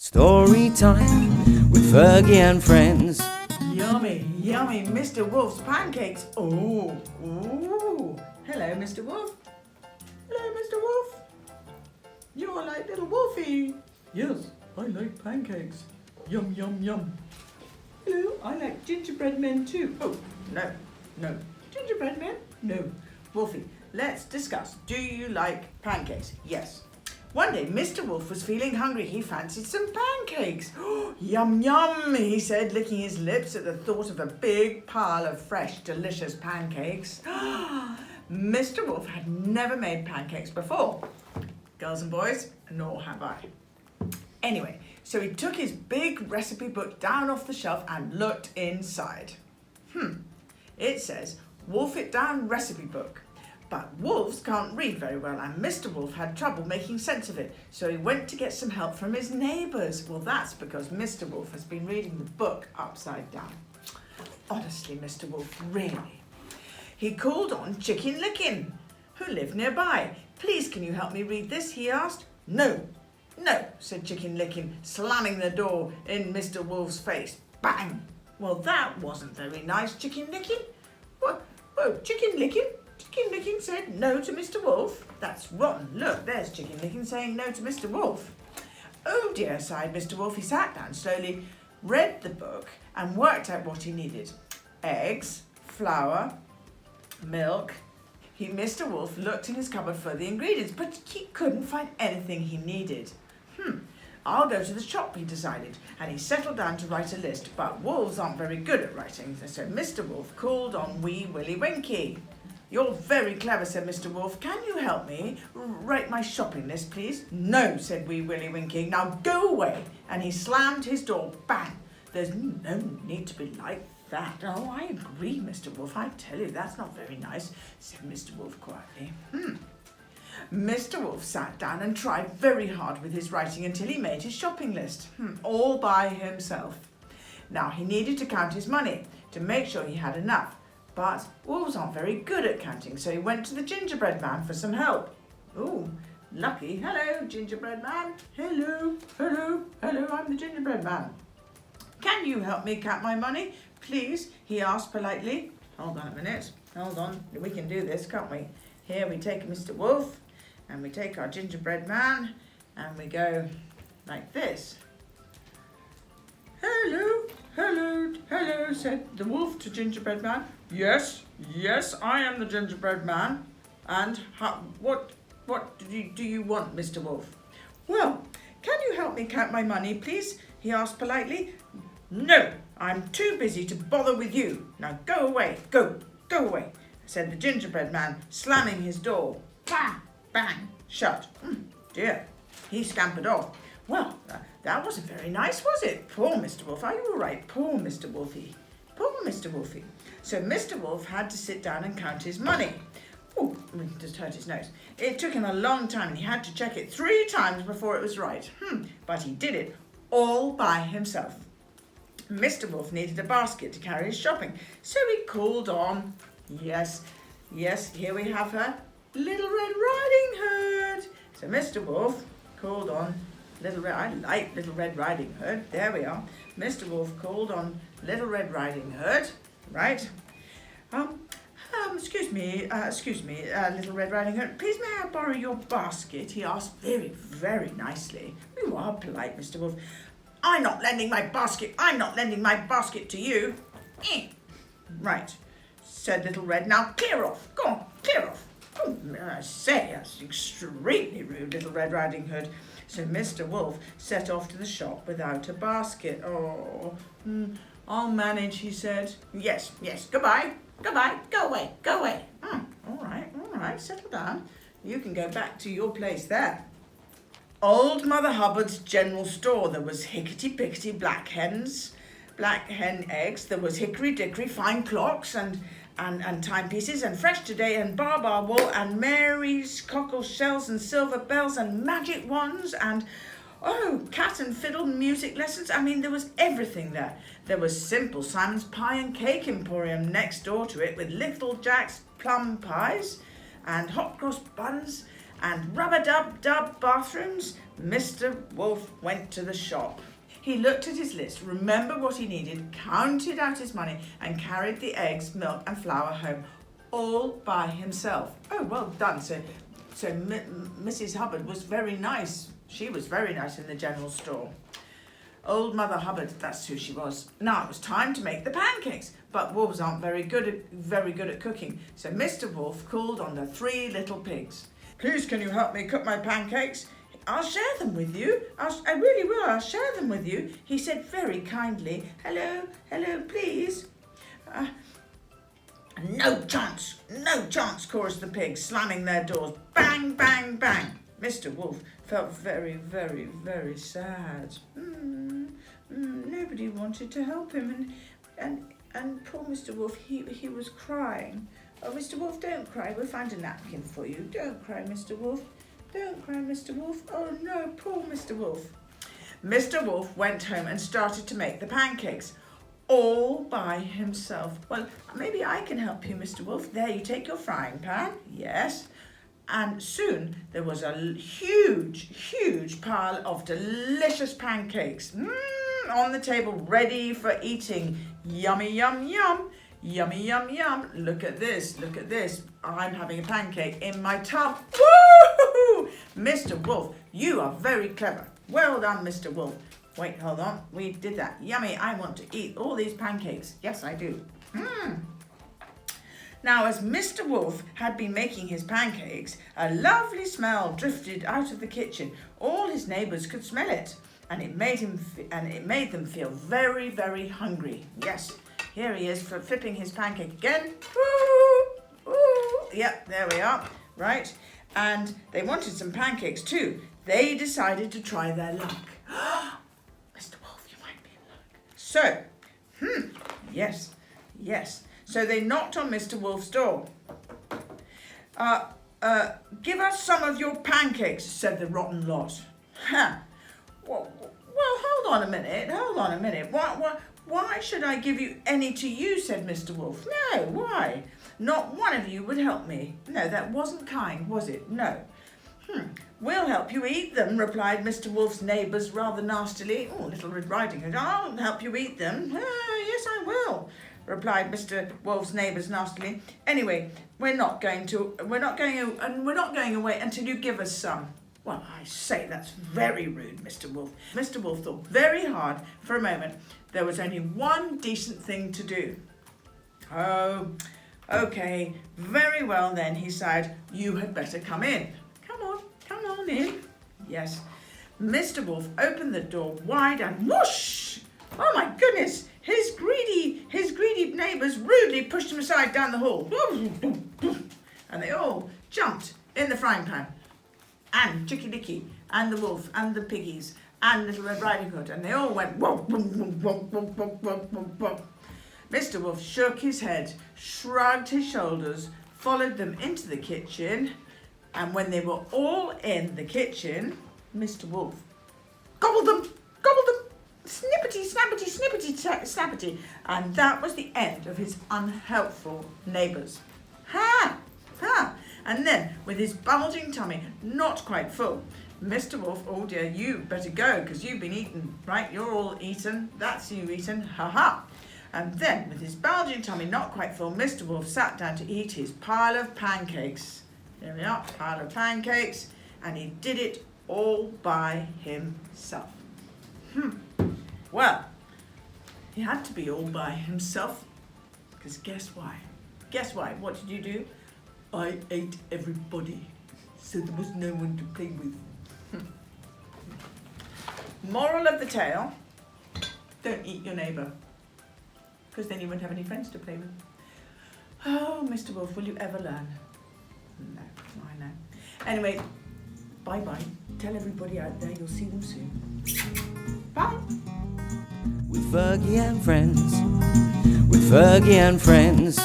Story time with Fergie and friends. Yummy, yummy, Mr. Wolf's pancakes. Ooh, ooh. Hello, Mr. Wolf. Hello, Mr. Wolf. You're like little Wolfie. Yes, I like pancakes. Yum, yum, yum. Hello, I like gingerbread men too. Oh, no. Gingerbread men? No. Wolfie, let's discuss. Do you like pancakes? Yes. One day, Mr. Wolf was feeling hungry. He fancied some pancakes. Yum, yum, he said, licking his lips at the thought of a big pile of fresh, delicious pancakes. Mr. Wolf had never made pancakes before. Girls and boys, nor have I. Anyway, so he took his big recipe book down off the shelf and looked inside. It says, Wolf It Down Recipe Book. But wolves can't read very well, and Mr. Wolf had trouble making sense of it, so he went to get some help from his neighbours. Well, that's because Mr. Wolf has been reading the book upside down. Honestly, Mr. Wolf, really. He called on Chicken Licken, who lived nearby. Please, can you help me read this, he asked. No, said Chicken Licken, slamming the door in Mr. Wolf's face. Bang! Well, that wasn't very nice, Chicken Licken. What? Whoa, Chicken Licken? Chicken Licken said no to Mr. Wolf. That's rotten. Look, there's Chicken Licken saying no to Mr. Wolf. Oh dear, sighed Mr. Wolf. He sat down slowly, read the book, and worked out what he needed. Eggs, flour, milk. Mr. Wolf looked in his cupboard for the ingredients, but he couldn't find anything he needed. I'll go to the shop, he decided, and he settled down to write a list. But wolves aren't very good at writing, so Mr. Wolf called on Wee Willie Winkie. You're very clever, said Mr. Wolf. Can you help me write my shopping list, please? No, said Wee Willie Winkie. Now go away. And he slammed his door. Bang. There's no need to be like that. Oh, I agree, Mr. Wolf. I tell you, that's not very nice, said Mr. Wolf quietly. Mr. Wolf sat down and tried very hard with his writing until he made his shopping list, all by himself. Now, he needed to count his money to make sure he had enough. But wolves aren't very good at counting, so he went to the gingerbread man for some help. Oh, lucky. Hello, gingerbread man. Hello, I'm the gingerbread man. Can you help me count my money, please? He asked politely. Hold on a minute. Hold on. We can do this, can't we? Here we take Mr. Wolf, and we take our gingerbread man, and we go like this. Hello, said the wolf to gingerbread man. Yes, I am the gingerbread man. And what do you want, Mr. Wolf? Well, can you help me count my money, please? He asked politely. No, I'm too busy to bother with you. Now go away, go away, said the gingerbread man, slamming his door. Bang, bang, shut. Dear, he scampered off. Well, that wasn't very nice, was it? Poor Mr. Wolf. Are you all right? Poor Mr. Wolfie. Poor Mr. Wolfie. So Mr. Wolf had to sit down and count his money. Oh, he just hurt his nose. It took him a long time and he had to check it 3 times before it was right. But he did it all by himself. Mr. Wolf needed a basket to carry his shopping, so he called on, yes, here we have her, Little Red Riding Hood. So Mr. Wolf called on I like Little Red Riding Hood. There we are. Mr. Wolf called on Little Red Riding Hood. Right. Excuse me, Little Red Riding Hood. Please may I borrow your basket? He asked very, very nicely. You are polite, Mr. Wolf. I'm not lending my basket to you. Right, said Little Red. Now clear off. Go on, clear off. Oh, I say, that's extremely rude, Little Red Riding Hood. So Mr. Wolf set off to the shop without a basket. Oh, I'll manage, he said. Yes, goodbye, go away. All right, settle down. You can go back to your place there. Old Mother Hubbard's general store. There was hickety-pickety black hen eggs. There was hickory-dickory fine clocks and timepieces and fresh today and bar wool and Mary's cockle shells and silver bells and magic wands and cat and fiddle music lessons. I mean, there was everything there. There was Simple Simon's Pie and Cake Emporium next door to it with Little Jack's plum pies and hot cross buns and rubber-dub bathrooms Mr. Wolf went to the shop. He looked at his list, remembered what he needed, counted out his money, and carried the eggs, milk, and flour home, all by himself. Oh, well done. So Mrs. Hubbard was very nice. She was very nice in the general store. Old Mother Hubbard, that's who she was. Now it was time to make the pancakes, but wolves aren't very good at cooking. So Mr. Wolf called on the 3 little pigs. Please, can you help me cook my pancakes? I'll share them with you. I really will. I'll share them with you, he said very kindly. Hello, please. No chance, chorused the pigs, slamming their doors. Bang, bang, bang. Mr. Wolf felt very, very, very sad. Nobody wanted to help him, and poor Mr. Wolf, he was crying. Oh, Mr. Wolf, don't cry. We'll find a napkin for you. Don't cry, Mr. Wolf. Don't cry, Mr. Wolf. Oh, no, poor Mr. Wolf. Mr. Wolf went home and started to make the pancakes, all by himself. Well, maybe I can help you, Mr. Wolf. There, you take your frying pan. Yes. And soon there was a huge, huge pile of delicious pancakes on the table, ready for eating. Yummy, yum, yum. Yummy, yum, yum. Look at this. I'm having a pancake in my tub. Woo! Mr. Wolf, you are very clever. Well done, Mr. Wolf. Wait, hold on. We did that. Yummy, I want to eat all these pancakes. Yes, I do. Now, as Mr. Wolf had been making his pancakes, a lovely smell drifted out of the kitchen. All his neighbours could smell it, and it made them feel very, very hungry. Yes. Here he is flipping his pancake again. Woo! Woo! Yep, there we are. Right. And they wanted some pancakes too. They decided to try their luck. Mr. Wolf, you might be in luck. So, yes. So they knocked on Mr. Wolf's door. Give us some of your pancakes, said the rotten lot. Well, hold on a minute. Why should I give you any to you, said Mr. Wolf. No, why? Not one of you would help me. No, that wasn't kind, was it? No. We'll help you eat them, replied Mr. Wolf's neighbours rather nastily. Oh, Little Red Riding Hood, I'll help you eat them. Yes, I will, replied Mr. Wolf's neighbours nastily. Anyway, we're not going away until you give us some. Well, I say, that's very rude, Mr. Wolf. Mr. Wolf thought very hard for a moment. There was only one decent thing to do. Oh, okay, very well then, he sighed. You had better come in. Come on in. Yes. Mr. Wolf opened the door wide and whoosh! Oh my goodness! His greedy neighbours rudely pushed him aside down the hall. And they all jumped in the frying pan. And Chicky Dicky, and the wolf, and the piggies, and Little Red Riding Hood, and they all went whoa, whoa, whoa, whoa, whoa, whoa, whoa, whoa. Mr. Wolf shook his head, shrugged his shoulders, followed them into the kitchen, and when they were all in the kitchen, Mr. Wolf gobbled them, snippety, snappity, snippety, snappity, and that was the end of his unhelpful neighbours. Ha! And then, with his bulging tummy not quite full, Mr. Wolf, oh dear, you better go, because you've been eaten, right? You're all eaten. That's you eaten. Ha! And then, with his bulging tummy not quite full, Mr. Wolf sat down to eat his pile of pancakes. There we are, pile of pancakes, and he did it all by himself. Well, he had to be all by himself, because guess why? What did you do? I ate everybody, so there was no one to play with. Moral of the tale, don't eat your neighbour, because then you won't have any friends to play with. Oh, Mr. Wolf, will you ever learn? No, I know. Anyway, bye-bye. Tell everybody out there you'll see them soon. Bye. With Fergie and friends.